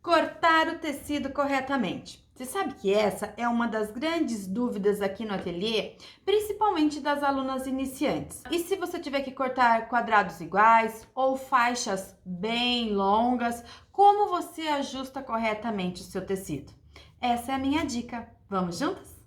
Cortar o tecido corretamente. Você sabe que essa é uma das grandes dúvidas aqui no ateliê, principalmente das alunas iniciantes. E se você tiver que cortar quadrados iguais ou faixas bem longas, como você ajusta corretamente o seu tecido? Essa é a minha dica. Vamos juntas?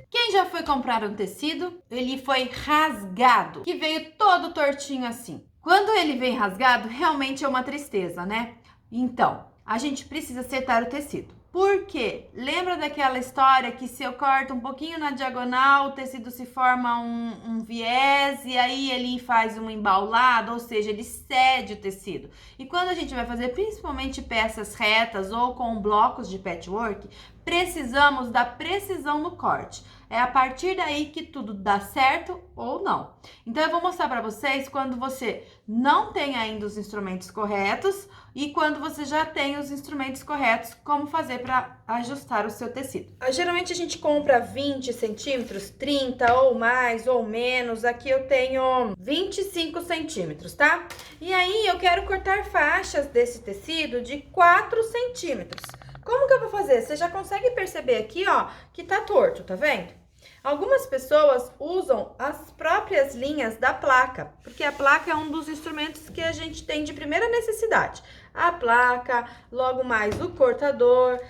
Quem já foi comprar um tecido, ele foi rasgado, que veio todo tortinho assim. Quando ele vem rasgado, realmente é uma tristeza, né? Então, a gente precisa acertar o tecido. Por quê? Lembra daquela história que se eu corto um pouquinho na diagonal, o tecido se forma um viés e aí ele faz um embaulado, ou seja, ele cede o tecido. E quando a gente vai fazer principalmente peças retas ou com blocos de patchwork, precisamos da precisão no corte. É a partir daí que tudo dá certo ou não. Então, eu vou mostrar para vocês quando você não tem ainda os instrumentos corretos e quando você já tem os instrumentos corretos, como fazer para ajustar o seu tecido. Geralmente, a gente compra 20 centímetros, 30 ou mais ou menos. Aqui eu tenho 25 centímetros, tá? E aí, eu quero cortar faixas desse tecido de 4 centímetros. Como que eu vou fazer? Você já consegue perceber aqui, ó, que tá torto, tá vendo? Algumas pessoas usam as próprias linhas da placa, porque a placa é um dos instrumentos que a gente tem de primeira necessidade. A placa, logo mais o cortador,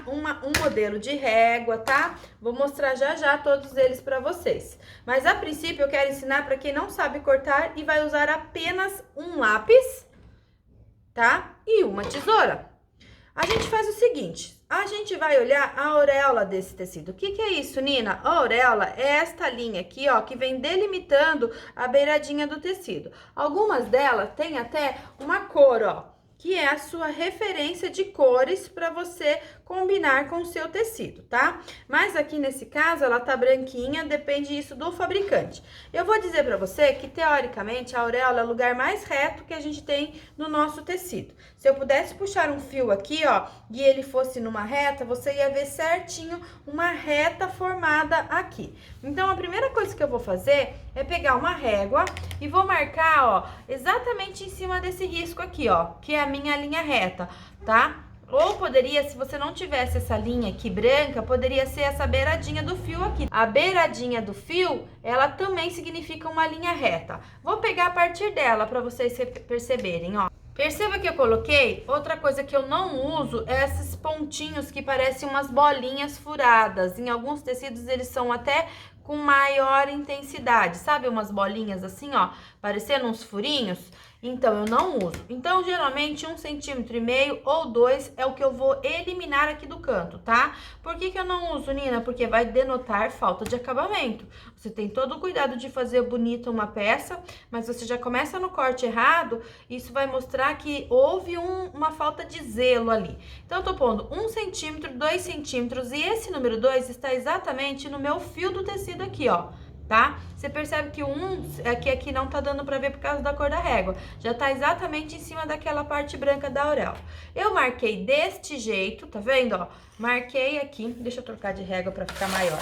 um modelo de régua, tá? Vou mostrar já já todos eles para vocês. Mas a princípio eu quero ensinar para quem não sabe cortar e vai usar apenas um lápis, tá? E uma tesoura. A gente faz o seguinte, a gente vai olhar a auréola desse tecido. O que é isso, Nina? A auréola é esta linha aqui, ó, que vem delimitando a beiradinha do tecido. Algumas delas têm até uma cor, ó, que é a sua referência de cores para você combinar com o seu tecido, tá? Mas aqui nesse caso ela tá branquinha, depende isso do fabricante. Eu vou dizer para você que teoricamente a auréola é o lugar mais reto que a gente tem no nosso tecido. Se eu pudesse puxar um fio aqui, ó, e ele fosse numa reta, você ia ver certinho uma reta formada aqui. Então a primeira coisa que eu vou fazer é pegar uma régua e vou marcar, ó, exatamente em cima desse risco aqui, ó, que é a minha linha reta, tá? Ou poderia, se você não tivesse essa linha aqui branca, poderia ser essa beiradinha do fio aqui. A beiradinha do fio, ela também significa uma linha reta. Vou pegar a partir dela para vocês perceberem, ó. Perceba que eu coloquei, outra coisa que eu não uso é esses pontinhos que parecem umas bolinhas furadas. Em alguns tecidos eles são até com maior intensidade, sabe? Umas bolinhas assim, ó, parecendo uns furinhos. Então, eu não uso. Então, geralmente, 1,5 centímetros ou 2 é o que eu vou eliminar aqui do canto, tá? Por que eu não uso, Nina? Porque vai denotar falta de acabamento. Você tem todo o cuidado de fazer bonita uma peça, mas você já começa no corte errado, isso vai mostrar que houve uma falta de zelo ali. Então, eu tô pondo 1 centímetro, 2 centímetros, e esse número 2 está exatamente no meu fio do tecido aqui, ó. Tá? Você percebe que o aqui não tá dando pra ver por causa da cor da régua. Já tá exatamente em cima daquela parte branca da auréola. Eu marquei deste jeito, tá vendo, ó? Marquei aqui, deixa eu trocar de régua pra ficar maior.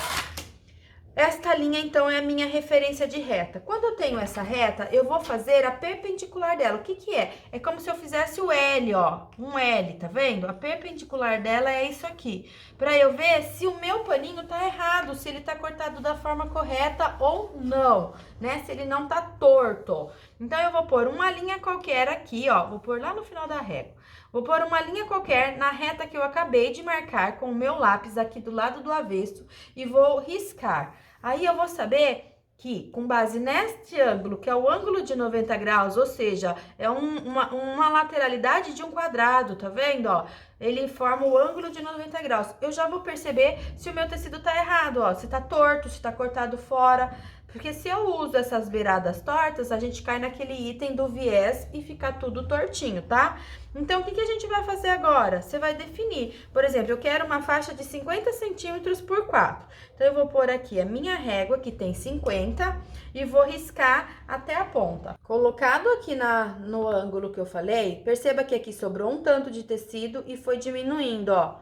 Esta linha, então, é a minha referência de reta. Quando eu tenho essa reta, eu vou fazer a perpendicular dela. O que é? É como se eu fizesse o L, ó. Um L, tá vendo? A perpendicular dela é isso aqui. Pra eu ver se o meu paninho tá errado, se ele tá cortado da forma correta ou não, né? Se ele não tá torto. Então, eu vou pôr uma linha qualquer aqui, ó. Vou pôr lá no final da régua. Vou pôr uma linha qualquer na reta que eu acabei de marcar com o meu lápis aqui do lado do avesso e vou riscar. Aí eu vou saber que, com base neste ângulo, que é o ângulo de 90 graus, ou seja, é uma lateralidade de um quadrado, tá vendo, ó? Ele forma o ângulo de 90 graus. Eu já vou perceber se o meu tecido tá errado, ó, se tá torto, se tá cortado fora. Porque se eu uso essas beiradas tortas, a gente cai naquele item do viés e fica tudo tortinho, tá? Então, o que a gente vai fazer agora? Você vai definir. Por exemplo, eu quero uma faixa de 50 centímetros por 4. Então, eu vou pôr aqui a minha régua, que tem 50, e vou riscar até a ponta. Colocado aqui no ângulo que eu falei, perceba que aqui sobrou um tanto de tecido e foi diminuindo, ó.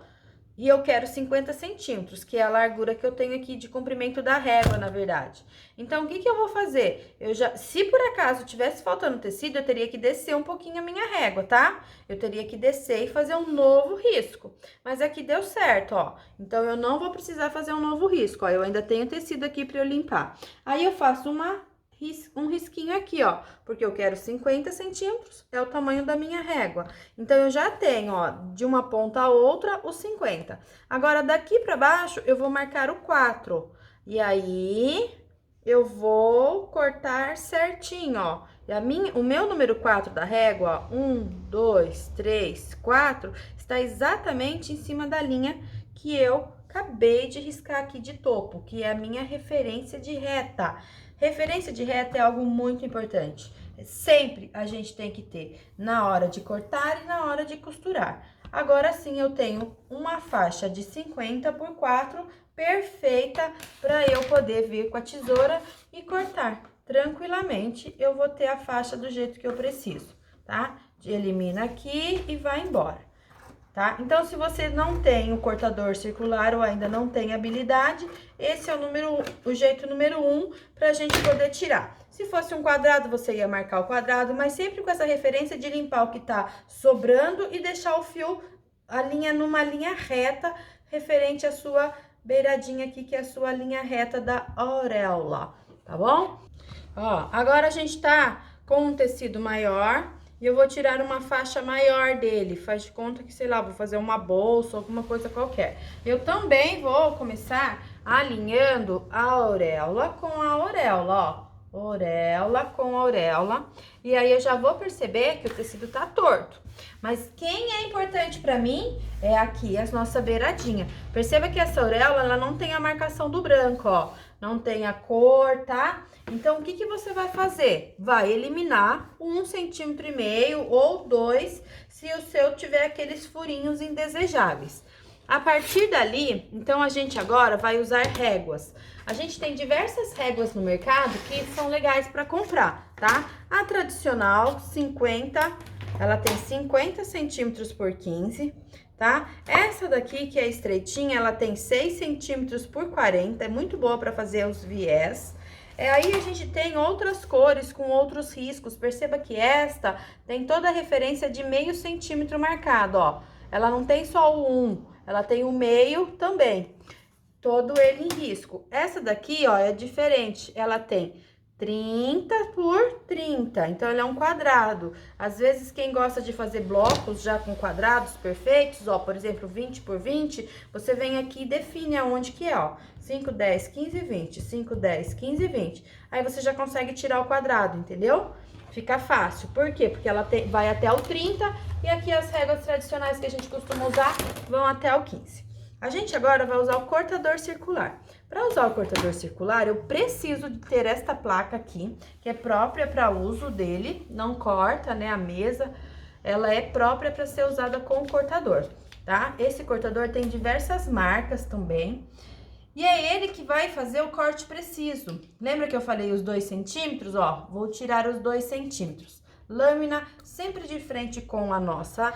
E eu quero 50 centímetros, que é a largura que eu tenho aqui de comprimento da régua, na verdade. Então, o que que eu vou fazer? Se por acaso tivesse faltando tecido, eu teria que descer um pouquinho a minha régua, tá? Eu teria que descer e fazer um novo risco. Mas aqui deu certo, ó. Então, eu não vou precisar fazer um novo risco, ó. Eu ainda tenho tecido aqui pra eu limpar. Aí, eu faço um risquinho aqui, ó, porque eu quero 50 centímetros, é o tamanho da minha régua. Então, eu já tenho, ó, de uma ponta a outra, os 50. Agora, daqui pra baixo, eu vou marcar o 4. E aí, eu vou cortar certinho, ó. E o meu número 4 da régua, ó, 1, 2, 3, 4, está exatamente em cima da linha que eu acabei de riscar aqui de topo, que é a minha referência de reta. Referência de reta é algo muito importante. Sempre a gente tem que ter na hora de cortar e na hora de costurar. Agora sim, eu tenho uma faixa de 50 por 4 perfeita para eu poder vir com a tesoura e cortar. Tranquilamente, eu vou ter a faixa do jeito que eu preciso, tá? Elimina aqui e vai embora. Tá? Então, se você não tem o cortador circular ou ainda não tem habilidade, esse é o jeito número 1 pra gente poder tirar. Se fosse um quadrado, você ia marcar o quadrado, mas sempre com essa referência de limpar o que tá sobrando e deixar o fio, numa linha reta, referente à sua beiradinha aqui, que é a sua linha reta da auréola, tá bom? Ó, agora a gente tá com um tecido maior. E eu vou tirar uma faixa maior dele, faz de conta que, sei lá, vou fazer uma bolsa, alguma coisa qualquer. Eu também vou começar alinhando a auréola com a auréola, ó. Auréola com auréola. E aí, eu já vou perceber que o tecido tá torto. Mas quem é importante pra mim é aqui, a nossa beiradinha. Perceba que essa auréola, ela não tem a marcação do branco, ó. Não tem a cor, tá? Então, o que que você vai fazer? Vai eliminar 1,5 centímetro ou 2, se o seu tiver aqueles furinhos indesejáveis. A partir dali, então, a gente agora vai usar réguas. A gente tem diversas réguas no mercado que são legais para comprar, tá? A tradicional, 50, ela tem 50 centímetros por 15, tá? Essa daqui, que é estreitinha, ela tem 6 centímetros por 40, é muito boa para fazer os viés. Aí a gente tem outras cores com outros riscos. Perceba que esta tem toda a referência de meio centímetro marcado, ó. Ela não tem só o 1, ela tem o meio também. Todo ele em risco. Essa daqui, ó, é diferente. Ela tem 30 por 30, então ele é um quadrado. Às vezes, quem gosta de fazer blocos já com quadrados perfeitos, ó, por exemplo, 20 por 20, você vem aqui e define aonde que é, ó. 5, 10, 15, 20, 5, 10, 15, 20. Aí você já consegue tirar o quadrado, entendeu? Fica fácil. Por quê? Porque ela vai até o 30 e aqui as réguas tradicionais que a gente costuma usar vão até o 15. A gente agora vai usar o cortador circular. Para usar o cortador circular, eu preciso de ter esta placa aqui, que é própria para uso dele, não corta, né, a mesa, ela é própria para ser usada com o cortador, tá? Esse cortador tem diversas marcas também, e é ele que vai fazer o corte preciso. Lembra que eu falei os 2 centímetros? Ó, vou tirar os 2 centímetros. Lâmina sempre de frente com a nossa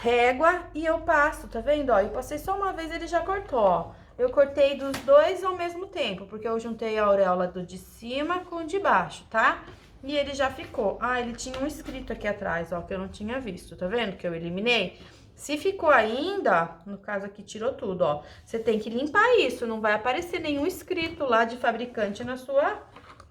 régua e eu passo, tá vendo? Ó, eu passei só uma vez, ele já cortou, ó. Eu cortei dos dois ao mesmo tempo, porque eu juntei a auréola do de cima com o de baixo, tá? E ele já ficou. Ah, ele tinha um escrito aqui atrás, ó, que eu não tinha visto, tá vendo? Que eu eliminei. Se ficou ainda, no caso aqui tirou tudo, ó. Você tem que limpar isso, não vai aparecer nenhum escrito lá de fabricante na sua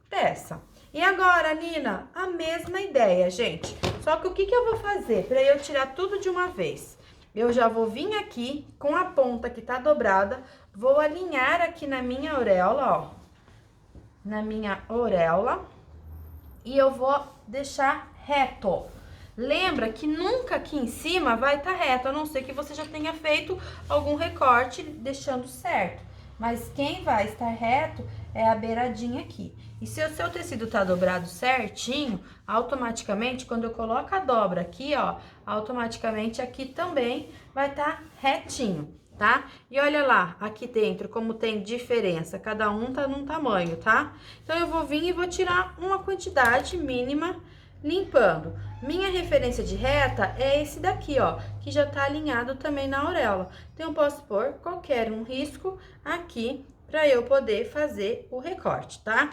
peça. E agora, Nina, a mesma ideia, gente. Só que o que que eu vou fazer para eu tirar tudo de uma vez? Eu já vou vir aqui com a ponta que tá dobrada, vou alinhar aqui na minha auréola, ó. Na minha auréola. E eu vou deixar reto. Lembra que nunca aqui em cima vai estar reto, a não ser que você já tenha feito algum recorte deixando certo. Mas quem vai estar reto é a beiradinha aqui. E se o seu tecido tá dobrado certinho, automaticamente, quando eu coloco a dobra aqui, ó, automaticamente aqui também vai estar retinho, tá? E olha lá, aqui dentro, como tem diferença, cada um tá num tamanho, tá? Então, eu vou vir e vou tirar uma quantidade mínima limpando. Minha referência de reta é esse daqui, ó, que já tá alinhado também na auréola. Então, eu posso pôr qualquer um risco aqui para eu poder fazer o recorte, tá?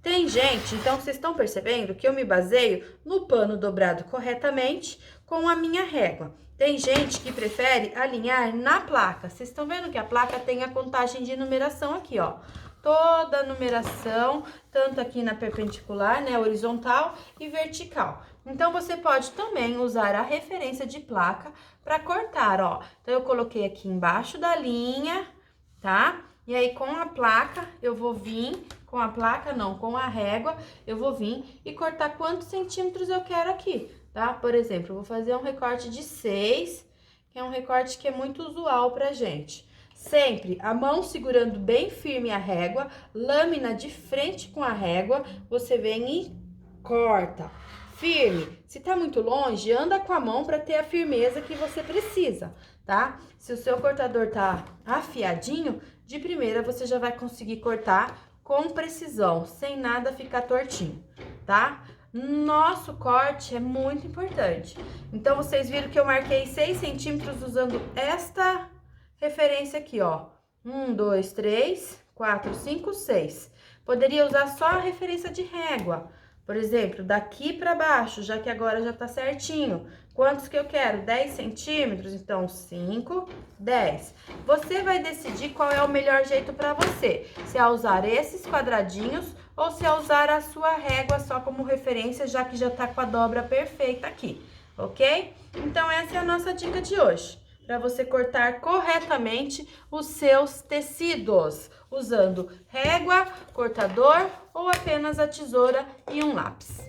Tem gente, então, vocês estão percebendo que eu me baseio no pano dobrado corretamente com a minha régua. Tem gente que prefere alinhar na placa. Vocês estão vendo que a placa tem a contagem de numeração aqui, ó. Toda a numeração, tanto aqui na perpendicular, né, horizontal e vertical. Então, você pode também usar a referência de placa para cortar, ó. Então, eu coloquei aqui embaixo da linha, tá? E aí, com a placa, eu vou vir, com a placa não, com a régua, eu vou vir e cortar quantos centímetros eu quero aqui, tá? Por exemplo, eu vou fazer um recorte de 6, que é um recorte que é muito usual pra gente. Sempre a mão segurando bem firme a régua, lâmina de frente com a régua, você vem e corta. Firme. Se tá muito longe, anda com a mão para ter a firmeza que você precisa, tá? Se o seu cortador tá afiadinho, de primeira você já vai conseguir cortar com precisão, sem nada ficar tortinho, tá? Nosso corte é muito importante. Então, vocês viram que eu marquei 6 centímetros usando esta referência aqui, ó. 1, 2, 3, 4, 5, 6. Poderia usar só a referência de régua. Por exemplo, daqui para baixo, já que agora já tá certinho. Quantos que eu quero? 10 centímetros? Então, 5, 10. Você vai decidir qual é o melhor jeito para você. Se é usar esses quadradinhos ou se é usar a sua régua só como referência, já que já tá com a dobra perfeita aqui, ok? Então, essa é a nossa dica de hoje, para você cortar corretamente os seus tecidos, usando régua, cortador ou apenas a tesoura e um lápis.